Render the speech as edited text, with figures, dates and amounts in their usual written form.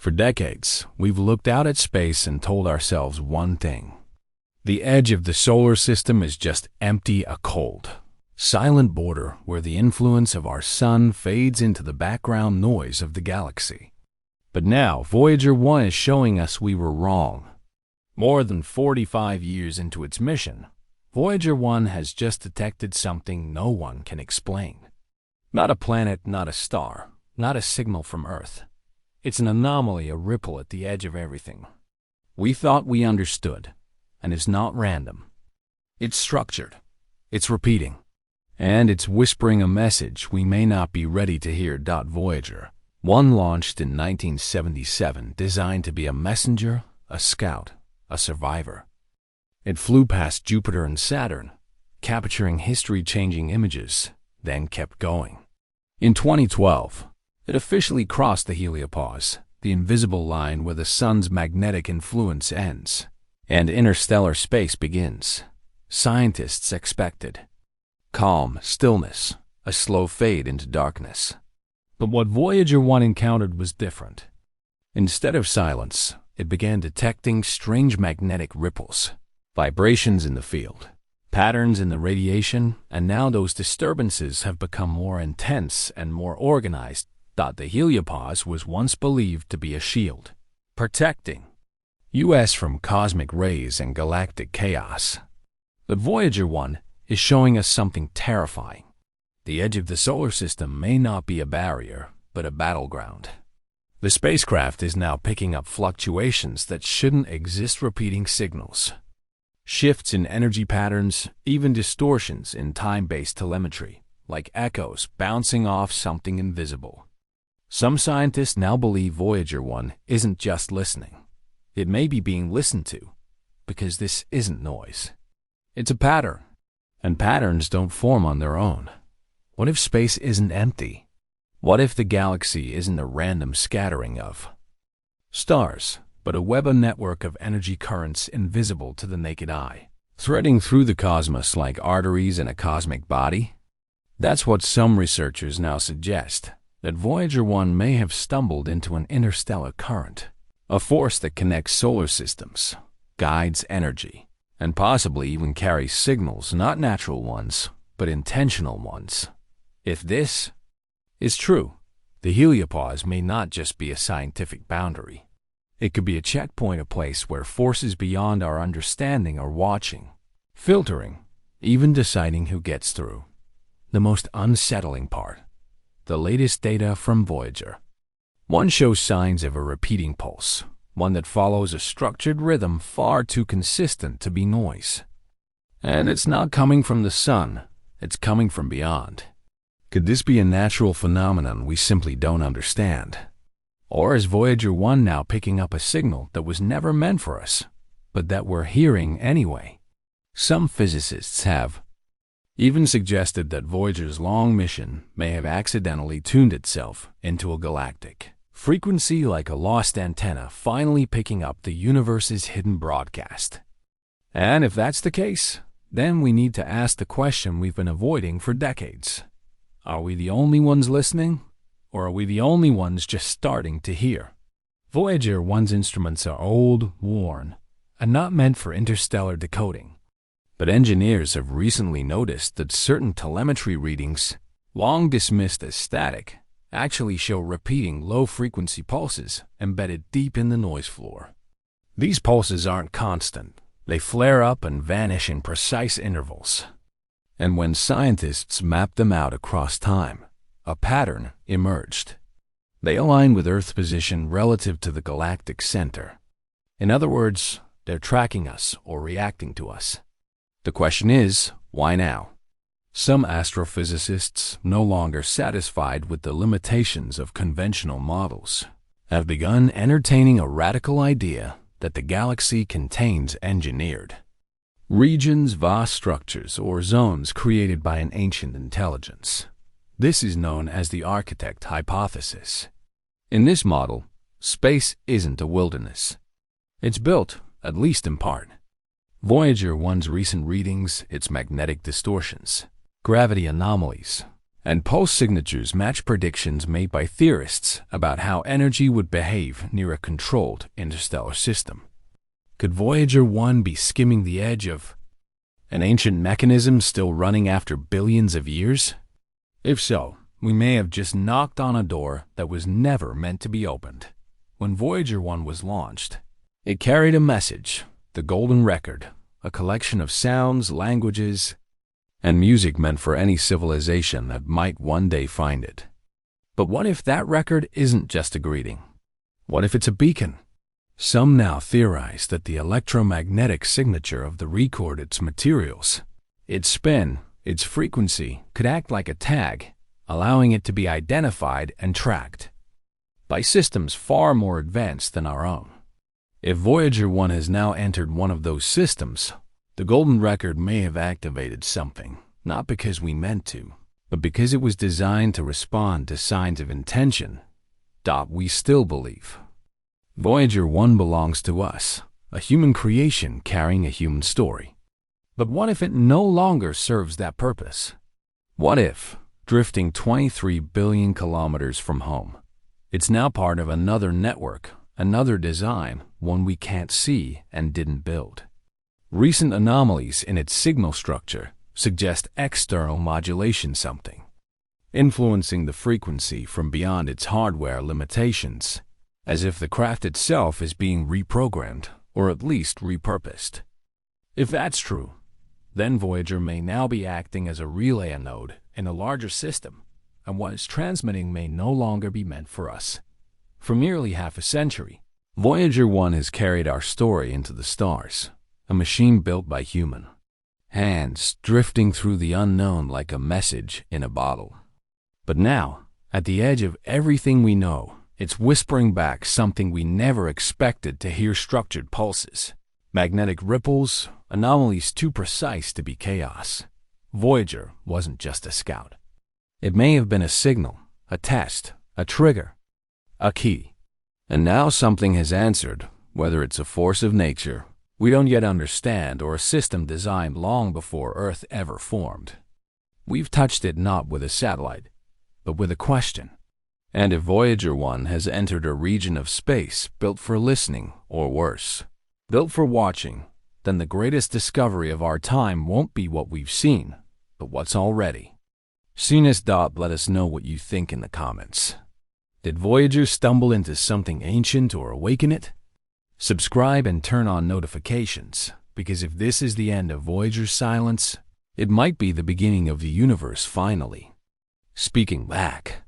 For decades, we've looked out at space and told ourselves one thing. The edge of the solar system is just empty, a cold, silent border where the influence of our sun fades into the background noise of the galaxy. But now, Voyager 1 is showing us we were wrong. More than 45 years into its mission, Voyager 1 has just detected something no one can explain. Not a planet, not a star, not a signal from Earth. It's an anomaly, a ripple at the edge of everything. We thought we understood, and it's not random. It's structured, it's repeating, and it's whispering a message we may not be ready to hear. Voyager 1 launched in 1977, designed to be a messenger, a scout, a survivor. It flew past Jupiter and Saturn, capturing history-changing images, then kept going. In 2012, it officially crossed the heliopause, the invisible line where the sun's magnetic influence ends and interstellar space begins. Scientists expected calm, stillness, a slow fade into darkness. But what Voyager 1 encountered was different. Instead of silence, it began detecting strange magnetic ripples, vibrations in the field, patterns in the radiation, and now those disturbances have become more intense and more organized. The heliopause was once believed to be a shield, protecting us from cosmic rays and galactic chaos. But Voyager 1 is showing us something terrifying. The edge of the solar system may not be a barrier, but a battleground. The spacecraft is now picking up fluctuations that shouldn't exist, repeating signals, shifts in energy patterns, even distortions in time-based telemetry, like echoes bouncing off something invisible. Some scientists now believe Voyager 1 isn't just listening. It may be being listened to, because this isn't noise. It's a pattern, and patterns don't form on their own. What if space isn't empty? What if the galaxy isn't a random scattering of stars, but a web, a network of energy currents invisible to the naked eye, threading through the cosmos like arteries in a cosmic body? That's what some researchers now suggest, that Voyager 1 may have stumbled into an interstellar current, a force that connects solar systems, guides energy, and possibly even carries signals, not natural ones, but intentional ones. If this is true, the heliopause may not just be a scientific boundary. It could be a checkpoint, a place where forces beyond our understanding are watching, filtering, even deciding who gets through. The most unsettling part: the latest data from Voyager 1 shows signs of a repeating pulse, one that follows a structured rhythm far too consistent to be noise. And it's not coming from the sun, it's coming from beyond. Could this be a natural phenomenon we simply don't understand? Or is Voyager 1 now picking up a signal that was never meant for us, but that we're hearing anyway? Some physicists have even suggested that Voyager's long mission may have accidentally tuned itself into a galactic frequency, like a lost antenna finally picking up the universe's hidden broadcast. And if that's the case, then we need to ask the question we've been avoiding for decades. Are we the only ones listening, or are we the only ones just starting to hear? Voyager 1's instruments are old, worn, and not meant for interstellar decoding. But engineers have recently noticed that certain telemetry readings, long dismissed as static, actually show repeating low-frequency pulses embedded deep in the noise floor. These pulses aren't constant. They flare up and vanish in precise intervals. And when scientists mapped them out across time, a pattern emerged. They align with Earth's position relative to the galactic center. In other words, they're tracking us or reacting to us. The question is, why now? Some astrophysicists, no longer satisfied with the limitations of conventional models, have begun entertaining a radical idea that the galaxy contains engineered regions, vast structures, or zones created by an ancient intelligence. This is known as the architect hypothesis. In this model, space isn't a wilderness. It's built, at least in part. Voyager 1's recent readings, its magnetic distortions, gravity anomalies, and pulse signatures match predictions made by theorists about how energy would behave near a controlled interstellar system. Could Voyager 1 be skimming the edge of an ancient mechanism still running after billions of years? If so, we may have just knocked on a door that was never meant to be opened. When Voyager 1 was launched, it carried a message, the golden record, a collection of sounds, languages, and music meant for any civilization that might one day find it. But what if that record isn't just a greeting? What if it's a beacon? Some now theorize that the electromagnetic signature of the record, its materials, its spin, its frequency, could act like a tag, allowing it to be identified and tracked by systems far more advanced than our own. If Voyager 1 has now entered one of those systems, the golden record may have activated something, not because we meant to, but because it was designed to respond to signs of intention. We still believe Voyager 1 belongs to us, a human creation carrying a human story. But what if it no longer serves that purpose? What if, drifting 23 billion kilometers from home, it's now part of another network, another design, one we can't see and didn't build? Recent anomalies in its signal structure suggest external modulation, something influencing the frequency from beyond its hardware limitations, as if the craft itself is being reprogrammed, or at least repurposed. If that's true, then Voyager may now be acting as a relay node in a larger system, and what it's transmitting may no longer be meant for us. For nearly half a century, Voyager 1 has carried our story into the stars, a machine built by human hands drifting through the unknown like a message in a bottle. But now, at the edge of everything we know, it's whispering back something we never expected to hear: structured pulses, magnetic ripples, anomalies too precise to be chaos. Voyager wasn't just a scout. It may have been a signal, a test, a trigger, a key. And now something has answered, whether it's a force of nature we don't yet understand or a system designed long before Earth ever formed. We've touched it not with a satellite, but with a question. And if Voyager 1 has entered a region of space built for listening, or worse, built for watching, then the greatest discovery of our time won't be what we've seen, but what's already seen us. Let us know what you think in the comments. Did Voyager stumble into something ancient or awaken it? Subscribe and turn on notifications, because if this is the end of Voyager's silence, it might be the beginning of the universe finally speaking back.